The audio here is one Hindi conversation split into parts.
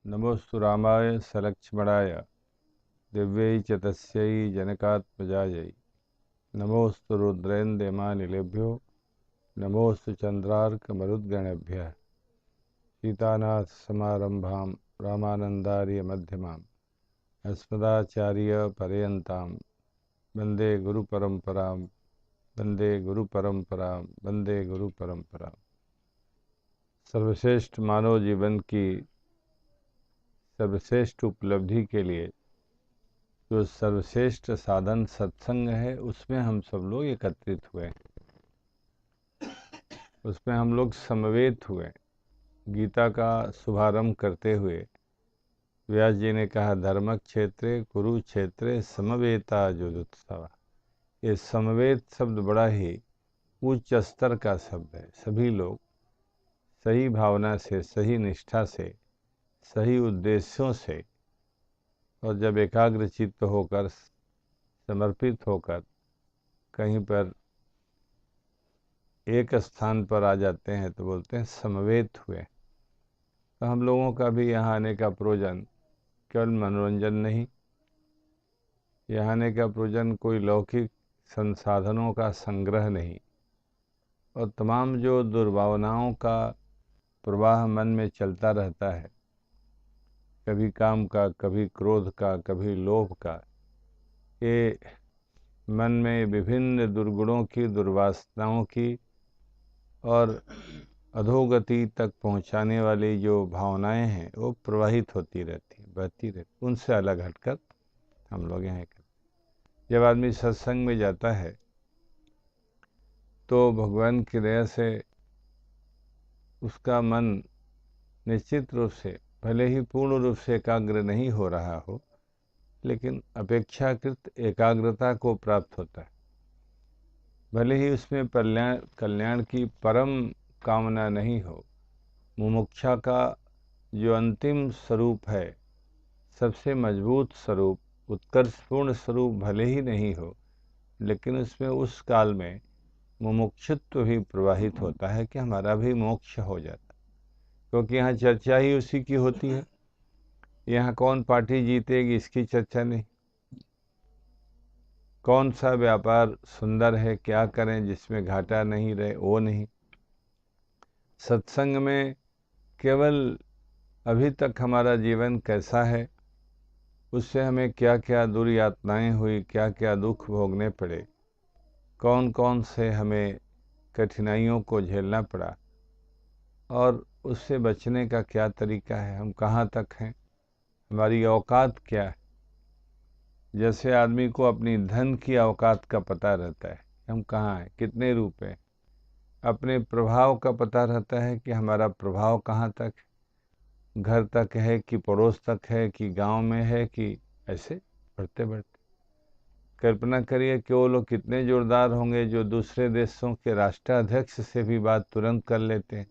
नमोस्तु रामाय सलक्ष्मणाय दिव्यै च तस्यै जनकात्मजायै। नमोस्तु रुद्रेन्द्रयमानिलेभ्यो नमोस्तु चन्द्रार्कमरुद्गणेभ्यः। सीतानाथ समारंभां रामानन्दार्य मध्यमाम् अस्मदाचार्य पर्यन्तां वन्दे गुरुपरम्परां वन्दे गुरुपरम्परां वन्दे गुरुपरम्परां। सर्वश्रेष्ठ मानव जीवन की सर्वश्रेष्ठ उपलब्धि के लिए जो सर्वश्रेष्ठ साधन सत्संग है, उसमें हम सब लोग एकत्रित हुए, उसमें हम लोग समवेत हुए। गीता का शुभारंभ करते हुए व्यास जी ने कहा, धर्म क्षेत्रे कुरुक्षेत्रे समवेता जुजुत्सव। ये समवेत शब्द बड़ा ही उच्च स्तर का शब्द है। सभी लोग सही भावना से, सही निष्ठा से, सही उद्देश्यों से और जब एकाग्र चित्त होकर, समर्पित होकर कहीं पर एक स्थान पर आ जाते हैं तो बोलते हैं समवेत हुए। तो हम लोगों का भी यहाँ आने का प्रयोजन केवल मनोरंजन नहीं, यहाँ आने का प्रयोजन कोई लौकिक संसाधनों का संग्रह नहीं, और तमाम जो दुर्भावनाओं का प्रवाह मन में चलता रहता है, कभी काम का, कभी क्रोध का, कभी लोभ का, ये मन में विभिन्न दुर्गुणों की, दुर्वासनाओं की और अधोगति तक पहुंचाने वाली जो भावनाएं हैं वो प्रवाहित होती रहती, बहती रहती। उनसे अलग हटकर हम लोग यहाँ करते। जब आदमी सत्संग में जाता है तो भगवान की दया से उसका मन निश्चित रूप से, भले ही पूर्ण रूप से एकाग्र नहीं हो रहा हो, लेकिन अपेक्षाकृत एकाग्रता को प्राप्त होता है। भले ही उसमें कल्याण की परम कामना नहीं हो, मुमुक्षा का जो अंतिम स्वरूप है, सबसे मजबूत स्वरूप, उत्कर्षपूर्ण स्वरूप भले ही नहीं हो, लेकिन उसमें उस काल में मुमुक्षुत्व भी प्रवाहित होता है कि हमारा भी मोक्ष हो जाता। क्योंकि यहाँ चर्चा ही उसी की होती है। यहाँ कौन पार्टी जीतेगी इसकी चर्चा नहीं, कौन सा व्यापार सुंदर है, क्या करें जिसमें घाटा नहीं रहे, वो नहीं। सत्संग में केवल अभी तक हमारा जीवन कैसा है, उससे हमें क्या क्या दुर्यातनाएं हुई, क्या क्या दुख भोगने पड़े, कौन कौन से हमें कठिनाइयों को झेलना पड़ा, और उससे बचने का क्या तरीका है, हम कहाँ तक हैं, हमारी औकात क्या है। जैसे आदमी को अपनी धन की औकात का पता रहता है, हम कहाँ हैं, कितने रुपए, अपने प्रभाव का पता रहता है कि हमारा प्रभाव कहाँ तक है, घर तक है कि पड़ोस तक है कि गांव में है, कि ऐसे बढ़ते बढ़ते। कल्पना करिए कि वो लोग कितने जोरदार होंगे जो दूसरे देशों के राष्ट्राध्यक्ष से भी बात तुरंत कर लेते हैं।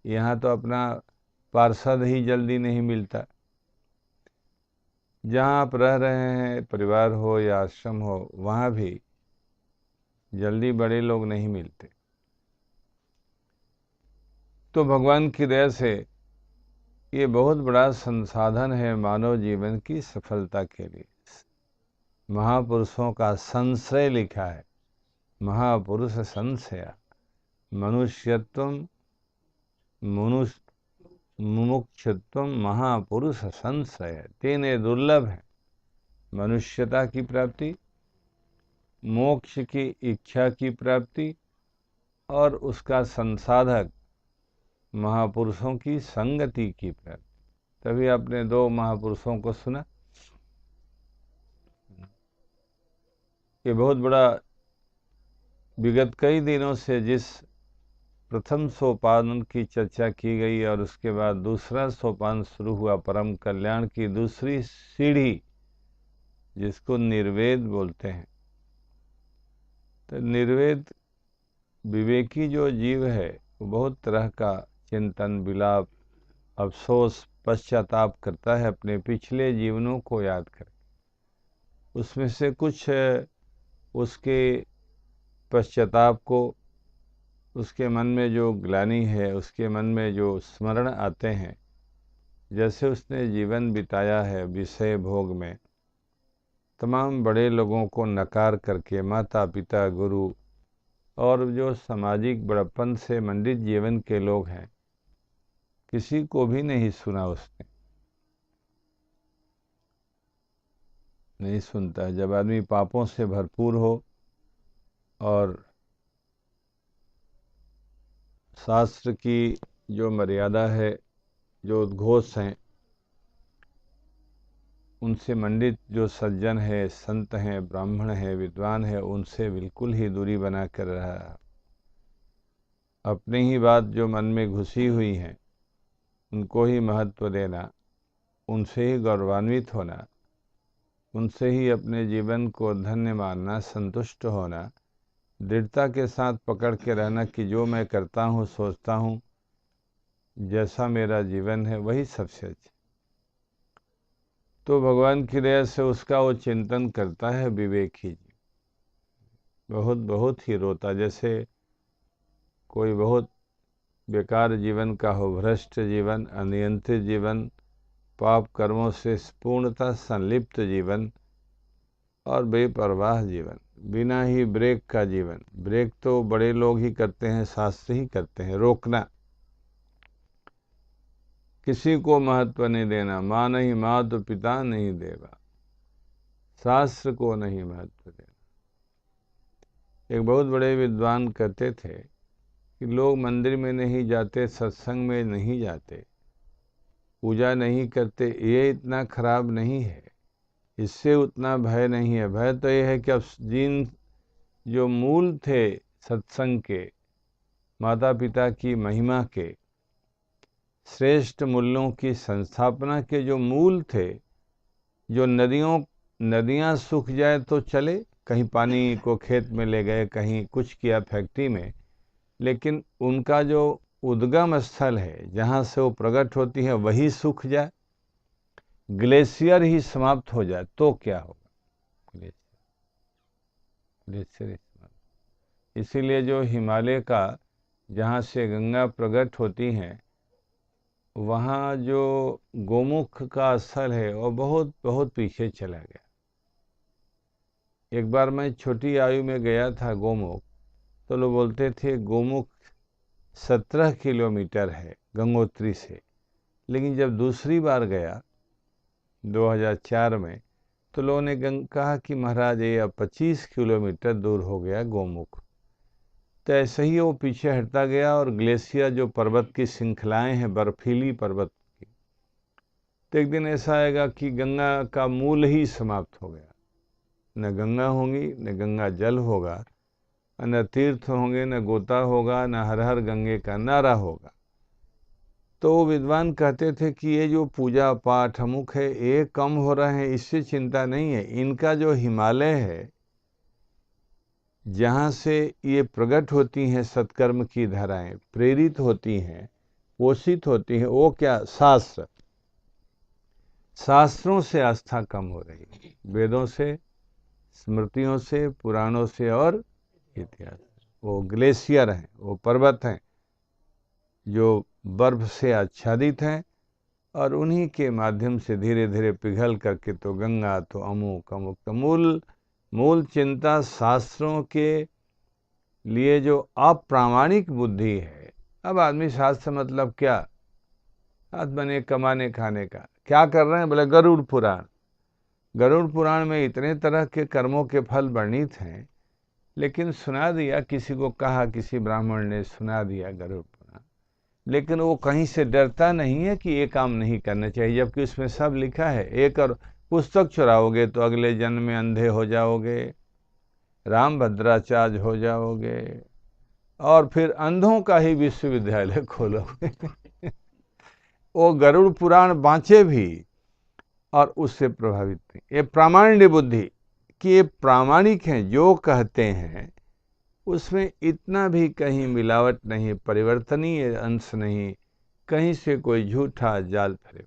यहाँ तो अपना पार्षद ही जल्दी नहीं मिलता। जहाँ आप रह रहे हैं, परिवार हो या आश्रम हो, वहाँ भी जल्दी बड़े लोग नहीं मिलते। तो भगवान की दया से ये बहुत बड़ा संसाधन है मानव जीवन की सफलता के लिए। महापुरुषों का संश्रय लिखा है, महापुरुष संशया मनुष्यत्वम मुमुक्षुत्व महापुरुष संश्रय तेने दुर्लभ है। मनुष्यता की प्राप्ति, मोक्ष की इच्छा की प्राप्ति और उसका संसाधक महापुरुषों की संगति की प्राप्ति। तभी आपने दो महापुरुषों को सुना। ये बहुत बड़ा, विगत कई दिनों से जिस प्रथम सोपान की चर्चा की गई और उसके बाद दूसरा सोपान शुरू हुआ, परम कल्याण की दूसरी सीढ़ी, जिसको निर्वेद बोलते हैं। तो निर्वेद विवेकी जो जीव है वो बहुत तरह का चिंतन, विलाप, अफसोस, पश्चाताप करता है अपने पिछले जीवनों को याद करके। उसमें से कुछ उसके पश्चाताप को, उसके मन में जो ग्लानि है, उसके मन में जो स्मरण आते हैं, जैसे उसने जीवन बिताया है विषय भोग में, तमाम बड़े लोगों को नकार करके, माता पिता गुरु और जो सामाजिक बड़प्पन से मंडित जीवन के लोग हैं, किसी को भी नहीं सुना उसने, नहीं सुनता है। जब आदमी पापों से भरपूर हो और शास्त्र की जो मर्यादा है, जो उद्घोष हैं, उनसे मंडित जो सज्जन है, संत हैं, ब्राह्मण हैं, विद्वान हैं, उनसे बिल्कुल ही दूरी बना कर रहा। अपनी ही बात जो मन में घुसी हुई है उनको ही महत्व देना, उनसे ही गौरवान्वित होना, उनसे ही अपने जीवन को धन्य मानना, संतुष्ट होना, दृढ़ता के साथ पकड़ के रहना कि जो मैं करता हूँ, सोचता हूँ, जैसा मेरा जीवन है वही सबसे अच्छा। तो भगवान की दया से उसका वो चिंतन करता है विवेक ही जी, बहुत बहुत ही रोता, जैसे कोई बहुत बेकार जीवन का हो, भ्रष्ट जीवन, अनियंत्रित जीवन, पाप कर्मों से पूर्णतः संलिप्त जीवन और बेपरवाह जीवन, बिना ही ब्रेक का जीवन। ब्रेक तो बड़े लोग ही करते हैं, शास्त्र ही करते हैं, रोकना, किसी को महत्व नहीं देना, माँ नहीं माँ तो पिता नहीं देवा, शास्त्र को नहीं महत्व देना। एक बहुत बड़े विद्वान कहते थे कि लोग मंदिर में नहीं जाते, सत्संग में नहीं जाते, पूजा नहीं करते, ये इतना खराब नहीं है, इससे उतना भय नहीं है। भय तो ये है कि अब जिन जो मूल थे सत्संग के, माता पिता की महिमा के, श्रेष्ठ मूल्यों की संस्थापना के जो मूल थे, जो नदियाँ सूख जाए तो चले, कहीं पानी को खेत में ले गए, कहीं कुछ किया फैक्ट्री में, लेकिन उनका जो उद्गम स्थल है जहाँ से वो प्रकट होती है वही सूख जाए, ग्लेशियर ही समाप्त हो जाए तो क्या होगा? ग्लेशियर ही समाप्त। इसीलिए जो हिमालय का, जहाँ से गंगा प्रकट होती हैं, वहाँ जो गोमुख का स्थल है वो बहुत बहुत पीछे चला गया। एक बार मैं छोटी आयु में गया था गोमुख, तो लोग बोलते थे गोमुख 17 किलोमीटर है गंगोत्री से, लेकिन जब दूसरी बार गया 2004 में, तो लोगों ने कहा कि महाराज ये अब 25 किलोमीटर दूर हो गया गोमुख। तो ऐसे ही वो पीछे हटता गया और ग्लेशियर जो पर्वत की श्रृंखलाएं हैं, बर्फीली पर्वत की, तो एक दिन ऐसा आएगा कि गंगा का मूल ही समाप्त हो गया, न गंगा होंगी, न गंगा जल होगा, न तीर्थ होंगे, न गोता होगा, न हर हर गंगे का नारा होगा। तो विद्वान कहते थे कि ये जो पूजा पाठ अमुक है ये कम हो रहे हैं, इससे चिंता नहीं है, इनका जो हिमालय है जहाँ से ये प्रकट होती हैं सत्कर्म की धाराएं, प्रेरित होती हैं, पोषित होती हैं, वो क्या? शास्त्र, शास्त्रों से आस्था कम हो रही है, वेदों से, स्मृतियों से, पुराणों से और इतिहास। वो ग्लेशियर हैं, वो पर्वत हैं जो बर्फ से आच्छादित हैं, और उन्हीं के माध्यम से धीरे धीरे पिघल करके तो गंगा तो अमुक अमुक। तो मूल चिंता शास्त्रों के लिए जो अप्रामाणिक बुद्धि है। अब आदमी शास्त्र मतलब क्या? हाथ बने कमाने खाने का। क्या कर रहे हैं? बोले गरुड़ पुराण। गरुड़ पुराण में इतने तरह के कर्मों के फल वर्णित हैं, लेकिन सुना दिया, किसी को कहा, किसी ब्राह्मण ने सुना दिया गरुड़ पुराण, लेकिन वो कहीं से डरता नहीं है कि ये काम नहीं करना चाहिए, जबकि उसमें सब लिखा है। एक और पुस्तक चुराओगे तो अगले जन्म में अंधे हो जाओगे, राम भद्राचार्य हो जाओगे, और फिर अंधों का ही विश्वविद्यालय खोलोगे। वो गरुड़ पुराण बाँचे भी और उससे प्रभावित नहीं। ये प्रामाण्य बुद्धि कि ये प्रामाणिक हैं, जो कहते हैं उसमें इतना भी कहीं मिलावट नहीं, परिवर्तनीय अंश नहीं, कहीं से कोई झूठा जाल फरे।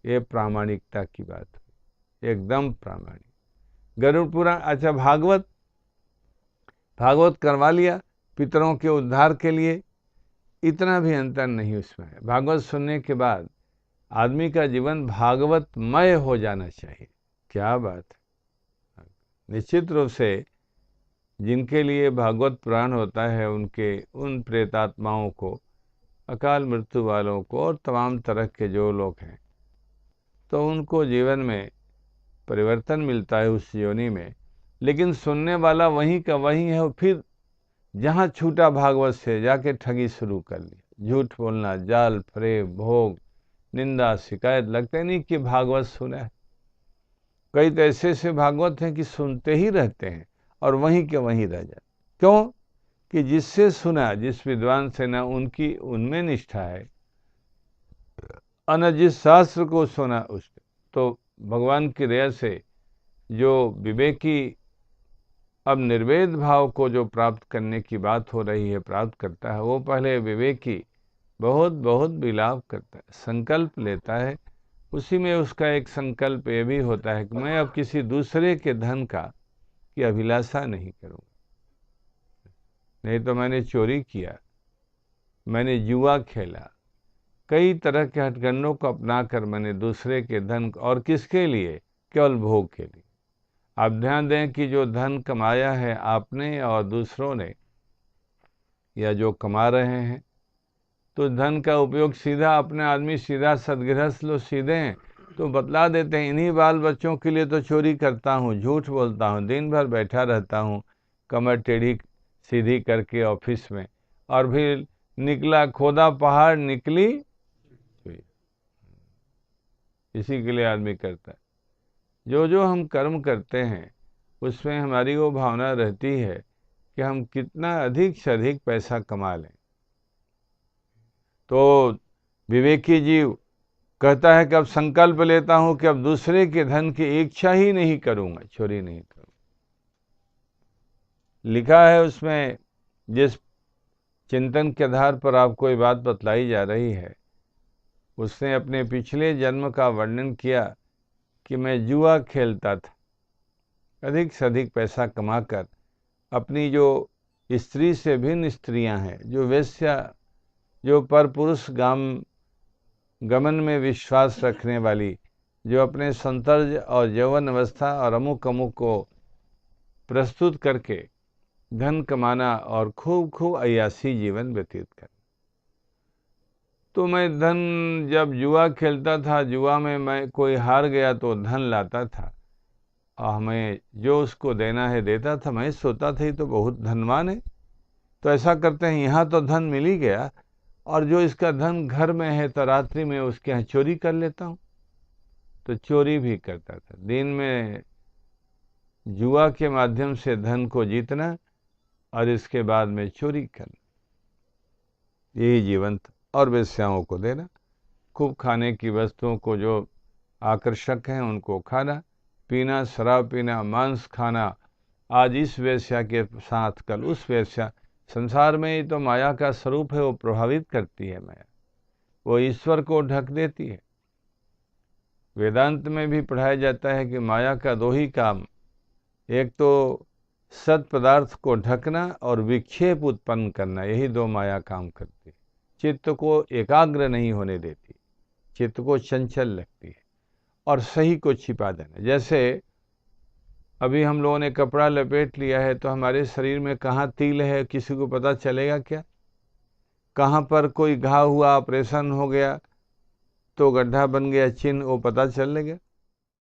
ये प्रामाणिकता की बात है, एकदम प्रामाणिक। गरुड़ पुराण। अच्छा, भागवत करवा लिया पितरों के उद्धार के लिए, इतना भी अंतर नहीं उसमें है। भागवत सुनने के बाद आदमी का जीवन भागवतमय हो जाना चाहिए। क्या बात है। निश्चित रूप से जिनके लिए भागवत पुराण होता है उन प्रेतात्माओं को, अकाल मृत्यु वालों को और तमाम तरह के जो लोग हैं, तो उनको जीवन में परिवर्तन मिलता है उस योनि में। लेकिन सुनने वाला वहीं का वहीं है, और फिर जहाँ छूटा भागवत से जाके ठगी शुरू कर ली, झूठ बोलना, जाल फरेब, भोग, निंदा, शिकायत। लगता ही नहीं कि भागवत सुना है। कई तो ऐसे ऐसे भागवत हैं कि सुनते ही रहते हैं और वहीं के वहीं रह जाते। क्यों? कि जिससे सुना, जिस विद्वान से ना उनकी उनमें निष्ठा है, और जिस शास्त्र को सुना उससे, तो भगवान की दया से जो विवेकी अब निर्वेद भाव को जो प्राप्त करने की बात हो रही है प्राप्त करता है, वो पहले विवेकी बहुत बहुत विलाप करता है, संकल्प लेता है। उसी में उसका एक संकल्प ये भी होता है कि मैं अब किसी दूसरे के धन की अभिलाषा नहीं करूँगा। नहीं तो मैंने चोरी किया, मैंने जुआ खेला, कई तरह के हथकंडों को अपनाकर मैंने दूसरे के धन, और किसके लिए? केवल भोग के लिए। आप ध्यान दें कि जो धन कमाया है आपने और दूसरों ने, या जो कमा रहे हैं, तो धन का उपयोग सीधा अपने आदमी, सीधा सदगृहस्थ लोग सीधे हैं तो बतला देते हैं, इन्हीं बाल बच्चों के लिए तो चोरी करता हूँ, झूठ बोलता हूँ, दिन भर बैठा रहता हूँ कमर टेढ़ी सीधी करके ऑफिस में, और फिर निकला खोदा पहाड़ निकली। इसी के लिए आदमी करता है। जो जो हम कर्म करते हैं उसमें हमारी वो भावना रहती है कि हम कितना अधिक से अधिक पैसा कमा लें। तो विवेकी जीव कहता है कि अब संकल्प लेता हूं कि अब दूसरे के धन की इच्छा ही नहीं करूंगा, चोरी नहीं करूंगा। लिखा है उसमें, जिस चिंतन के आधार पर आपको ये बात बतलाई जा रही है, उसने अपने पिछले जन्म का वर्णन किया कि मैं जुआ खेलता था, अधिक से अधिक पैसा कमाकर अपनी जो स्त्री से भिन्न स्त्रियां हैं, जो वेश्या, जो परपुरुष गमन में विश्वास रखने वाली, जो अपने सौंदर्य और यौवन अवस्था और अमुक अमुक को प्रस्तुत करके धन कमाना और खूब खूब अय्यासी जीवन व्यतीत करना। तो मैं धन जब जुआ खेलता था, जुआ में मैं कोई हार गया तो धन लाता था और हमें जो उसको देना है देता था। मैं सोचता था ये तो बहुत धनवान है, तो ऐसा करते हैं यहाँ तो धन मिल ही गया, और जो इसका धन घर में है तो रात्रि में उसके यहाँ चोरी कर लेता हूँ। तो चोरी भी करता था। दिन में जुआ के माध्यम से धन को जीतना और इसके बाद में चोरी करना, यही जीवन था। और वेश्याओं को देना, खूब खाने की वस्तुओं को जो आकर्षक हैं उनको खाना पीना, शराब पीना, मांस खाना। आज इस वेश्या के साथ कल उस वेश्या। संसार में ही तो माया का स्वरूप है, वो प्रभावित करती है माया, वो ईश्वर को ढक देती है। वेदांत में भी पढ़ाया जाता है कि माया का दो ही काम, एक तो सत पदार्थ को ढकना और विक्षेप उत्पन्न करना, यही दो माया काम करती है। चित्त को एकाग्र नहीं होने देती, चित्त को चंचल लगती है, और सही को छिपा देना। जैसे अभी हम लोगों ने कपड़ा लपेट लिया है तो हमारे शरीर में कहाँ तिल है किसी को पता चलेगा क्या? कहाँ पर कोई घाव हुआ, ऑपरेशन हो गया तो गड्ढा बन गया, चिन्ह, वो पता चलेगा?